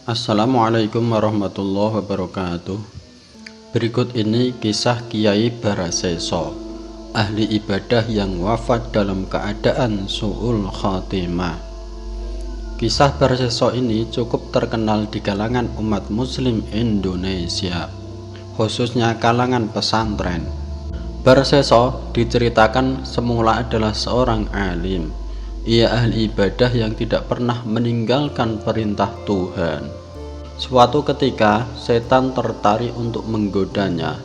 Assalamualaikum warahmatullahi wabarakatuh. Berikut ini kisah Kiai Baraseso, ahli ibadah yang wafat dalam keadaan su'ul khatimah. Kisah Baraseso ini cukup terkenal di kalangan umat muslim Indonesia, khususnya kalangan pesantren. Baraseso diceritakan semula adalah seorang alim. Ia ahli ibadah yang tidak pernah meninggalkan perintah Tuhan. Suatu ketika setan tertarik untuk menggodanya,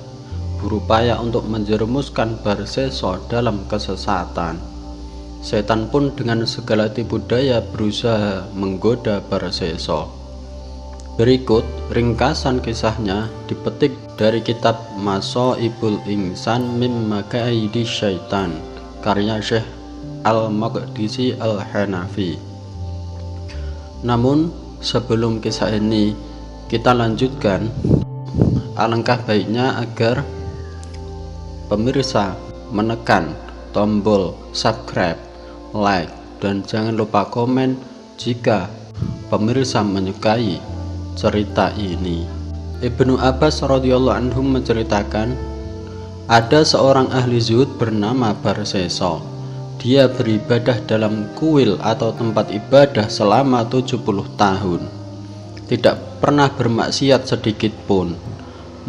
berupaya untuk menjerumuskan Baraseso dalam kesesatan. Setan pun dengan segala tipu daya berusaha menggoda Baraseso. Berikut ringkasan kisahnya dipetik dari kitab Mashaibul Insan min Makaidi Syaitan karya Syekh Al-Maqdisi Al-Hanafi. Namun sebelum kisah ini kita lanjutkan, alangkah baiknya agar pemirsa menekan tombol subscribe, like, dan jangan lupa komen jika pemirsa menyukai cerita ini. Ibnu Abbas radhiyallahu anhu menceritakan, ada seorang ahli zuhud bernama Baraseso. Dia beribadah dalam kuil atau tempat ibadah selama 70 tahun. Tidak pernah bermaksiat sedikit pun.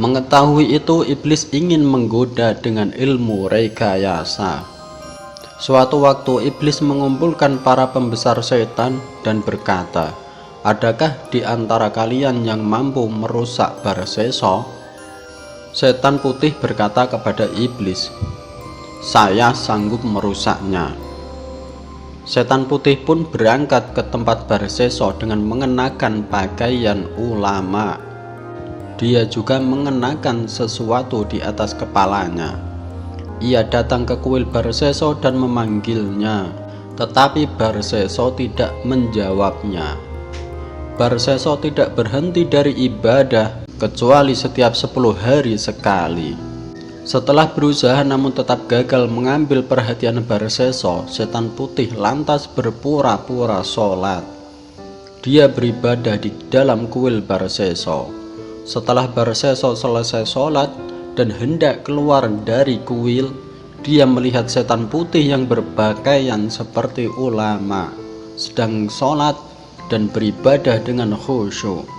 Mengetahui itu, iblis ingin menggoda dengan ilmu rekayasa. Suatu waktu iblis mengumpulkan para pembesar setan dan berkata, adakah di antara kalian yang mampu merusak Baraseso? Setan putih berkata kepada iblis, saya sanggup merusaknya. Setan putih pun berangkat ke tempat Baraseso dengan mengenakan pakaian ulama. Dia juga mengenakan sesuatu di atas kepalanya. Ia datang ke kuil Baraseso dan memanggilnya, tetapi Baraseso tidak menjawabnya. Baraseso tidak berhenti dari ibadah kecuali setiap 10 hari sekali. Setelah berusaha namun tetap gagal mengambil perhatian Baraseso, setan putih lantas berpura-pura sholat. Dia beribadah di dalam kuil Baraseso. Setelah Baraseso selesai sholat dan hendak keluar dari kuil, dia melihat setan putih yang berpakaian seperti ulama sedang sholat dan beribadah dengan khusyuk.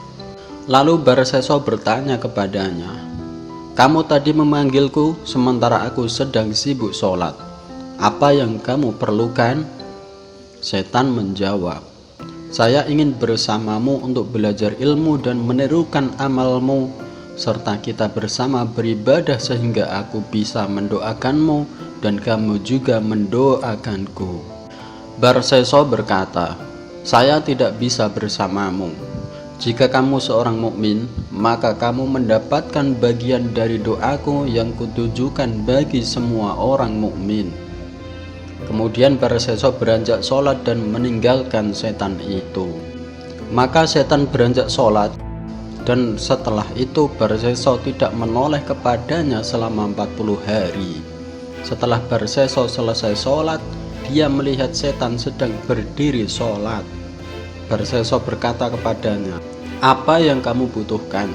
Lalu Baraseso bertanya kepadanya, kamu tadi memanggilku sementara aku sedang sibuk sholat. Apa yang kamu perlukan? Setan menjawab, saya ingin bersamamu untuk belajar ilmu dan menirukan amalmu, serta kita bersama beribadah sehingga aku bisa mendoakanmu dan kamu juga mendoakanku. Baraseso berkata, saya tidak bisa bersamamu. Jika kamu seorang mukmin, maka kamu mendapatkan bagian dari doaku yang kutujukan bagi semua orang mukmin. Kemudian Baraseso beranjak sholat dan meninggalkan setan itu. Maka setan beranjak sholat, dan setelah itu Baraseso tidak menoleh kepadanya selama 40 hari. Setelah Baraseso selesai sholat, dia melihat setan sedang berdiri sholat. Baraseso berkata kepadanya, apa yang kamu butuhkan?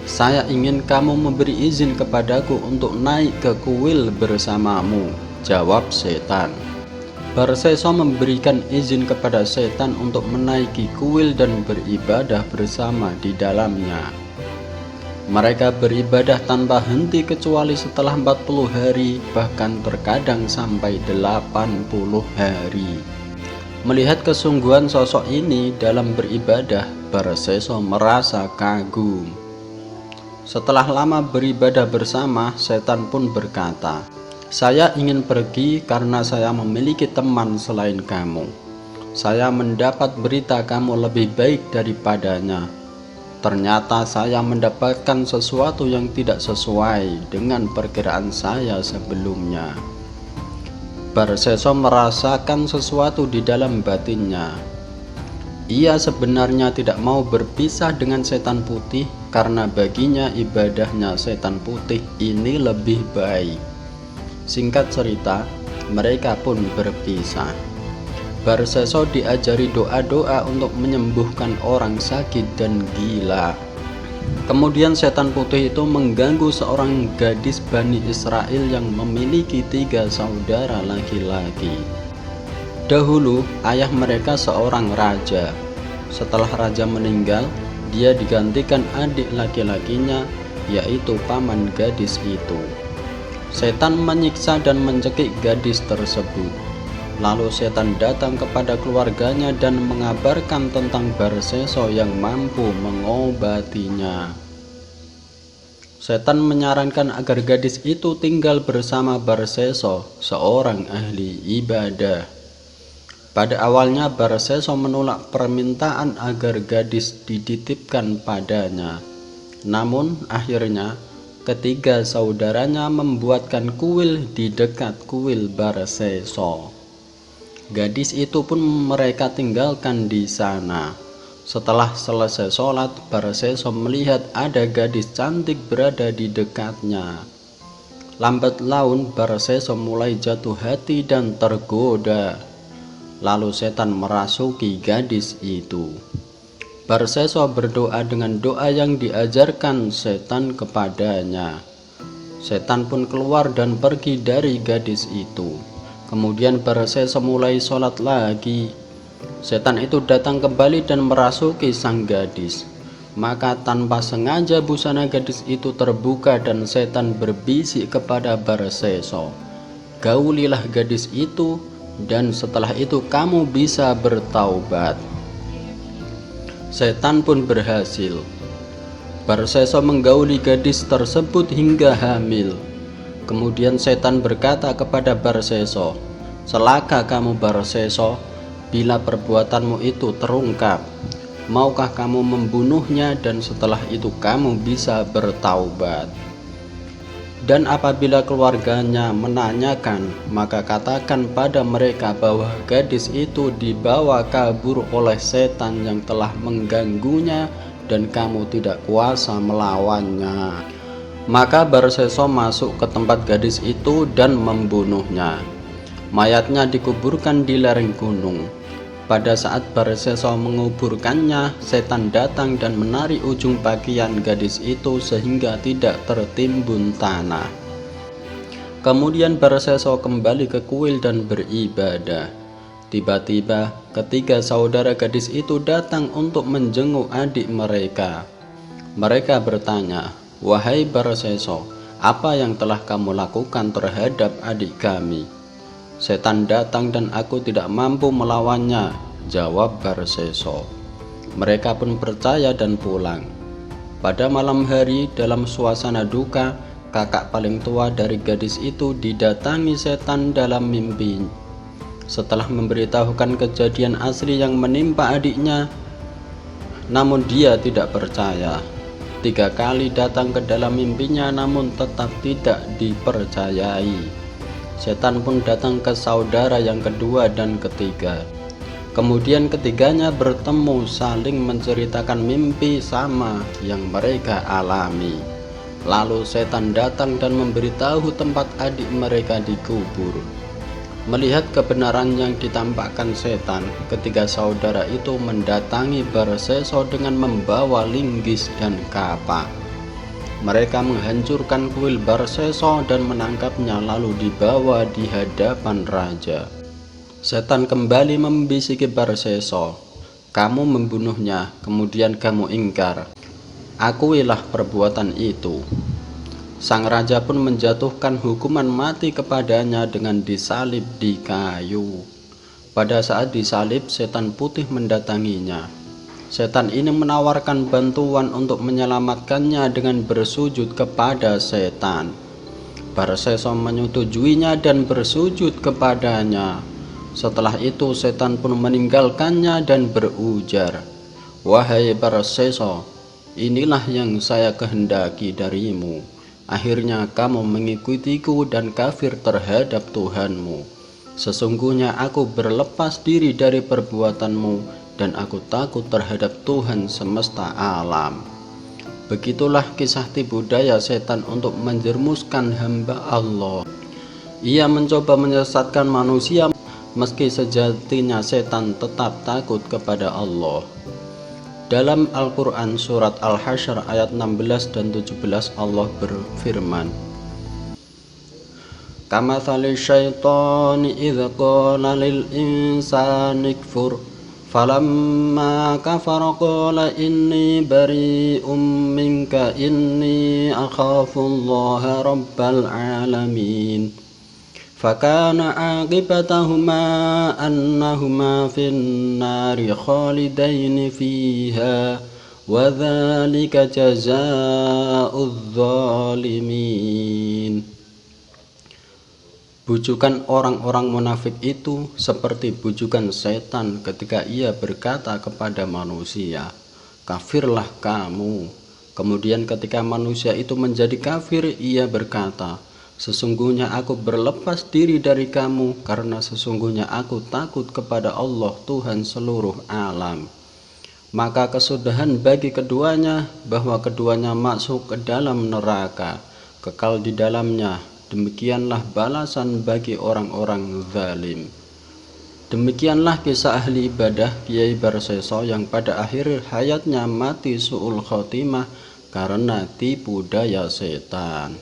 Saya ingin kamu memberi izin kepadaku untuk naik ke kuil bersamamu, jawab setan. Baraseso memberikan izin kepada setan untuk menaiki kuil dan beribadah bersama di dalamnya. Mereka beribadah tanpa henti kecuali setelah 40 hari, bahkan terkadang sampai 80 hari. Melihat kesungguhan sosok ini dalam beribadah, Baraseso merasa kagum. Setelah lama beribadah bersama, setan pun berkata, saya ingin pergi karena saya memiliki teman selain kamu. Saya mendapat berita kamu lebih baik daripadanya. Ternyata saya mendapatkan sesuatu yang tidak sesuai dengan perkiraan saya sebelumnya. Baraseso merasakan sesuatu di dalam batinnya. Ia sebenarnya tidak mau berpisah dengan setan putih karena baginya ibadahnya setan putih ini lebih baik. Singkat cerita, mereka pun berpisah. Barseso diajari doa-doa untuk menyembuhkan orang sakit dan gila. Kemudian setan putih itu mengganggu seorang gadis Bani Israel yang memiliki 3 saudara laki-laki. Dahulu ayah mereka seorang raja. Setelah raja meninggal, dia digantikan adik laki-lakinya, yaitu paman gadis itu. Setan menyiksa dan mencekik gadis tersebut. Lalu setan datang kepada keluarganya dan mengabarkan tentang Barseso yang mampu mengobatinya. Setan menyarankan agar gadis itu tinggal bersama Barseso, seorang ahli ibadah. Pada awalnya Barseso menolak permintaan agar gadis dititipkan padanya. Namun akhirnya ketiga saudaranya membuatkan kuil di dekat kuil Barseso. Gadis itu pun mereka tinggalkan di sana. Setelah selesai sholat, Barseso melihat ada gadis cantik berada di dekatnya. Lambat laun Barseso mulai jatuh hati dan tergoda. Lalu setan merasuki gadis itu. Barseso berdoa dengan doa yang diajarkan setan kepadanya. Setan pun keluar dan pergi dari gadis itu. Kemudian Barseso mulai sholat lagi. Setan itu datang kembali dan merasuki sang gadis. Maka tanpa sengaja busana gadis itu terbuka dan setan berbisik kepada Barseso, "Gaulilah gadis itu, dan setelah itu kamu bisa bertaubat." Setan pun berhasil. Barseso menggauli gadis tersebut hingga hamil. Kemudian setan berkata kepada Barseso, "Celaka kamu Barseso, bila perbuatanmu itu terungkap. Maukah kamu membunuhnya dan setelah itu kamu bisa bertaubat? Dan apabila keluarganya menanyakan, maka katakan pada mereka bahwa gadis itu dibawa kabur oleh setan yang telah mengganggunya dan kamu tidak kuasa melawannya." Maka Barseso masuk ke tempat gadis itu dan membunuhnya. Mayatnya dikuburkan di lereng gunung. Pada saat Barseso menguburkannya, setan datang dan menarik ujung pakaian gadis itu sehingga tidak tertimbun tanah. Kemudian Barseso kembali ke kuil dan beribadah. Tiba-tiba ketiga saudara gadis itu datang untuk menjenguk adik mereka. Mereka bertanya, "Wahai Barseso, apa yang telah kamu lakukan terhadap adik kami?" "Setan datang dan aku tidak mampu melawannya," jawab Barseso. Mereka pun percaya dan pulang. Pada malam hari, dalam suasana duka, kakak paling tua dari gadis itu didatangi setan dalam mimpi. Setelah memberitahukan kejadian asli yang menimpa adiknya, namun dia tidak percaya. 3 kali datang ke dalam mimpinya namun tetap tidak dipercayai. Setan pun datang ke saudara yang kedua dan ketiga. Kemudian ketiganya bertemu saling menceritakan mimpi sama yang mereka alami. Lalu setan datang dan memberitahu tempat adik mereka dikubur. Melihat kebenaran yang ditampakkan setan, ketiga saudara itu mendatangi Barseso dengan membawa linggis dan kapak. Mereka menghancurkan kuil Barseso dan menangkapnya lalu dibawa di hadapan raja. Setan kembali membisiki Barseso, "Kamu membunuhnya, kemudian kamu ingkar. Akuilah perbuatan itu." Sang raja pun menjatuhkan hukuman mati kepadanya dengan disalib di kayu. Pada saat disalib, setan putih mendatanginya. Setan ini menawarkan bantuan untuk menyelamatkannya dengan bersujud kepada setan. Barseso menyetujuinya dan bersujud kepadanya. Setelah itu setan pun meninggalkannya dan berujar, "Wahai Barseso, inilah yang saya kehendaki darimu. Akhirnya kamu mengikutiku dan kafir terhadap Tuhanmu. Sesungguhnya aku berlepas diri dari perbuatanmu dan aku takut terhadap Tuhan semesta alam." Begitulah kisah tipu daya setan untuk menjermuskan hamba Allah. Ia mencoba menyesatkan manusia meski sejatinya setan tetap takut kepada Allah. Dalam Al-Quran surat Al-Hasyr ayat 16 dan 17 Allah berfirman, Kamathali syaitani idza qala lil insani kfur falamma kafara qala inni bari'um minka inni akhafullaha rabbal alamin fakana aqibatahuma annahuma finnari khalidaini fiha wa dzalika jazaa'udz zalimin. Bujukan orang-orang munafik itu seperti bujukan setan ketika ia berkata kepada manusia, "Kafirlah kamu." Kemudian ketika manusia itu menjadi kafir, ia berkata, "Sesungguhnya aku berlepas diri dari kamu karena sesungguhnya aku takut kepada Allah Tuhan seluruh alam." Maka kesudahan bagi keduanya bahwa keduanya masuk ke dalam neraka, kekal di dalamnya. Demikianlah balasan bagi orang-orang zalim. Demikianlah kisah ahli ibadah Kiai Barseso yang pada akhir hayatnya mati su'ul khotimah karena tipu daya setan.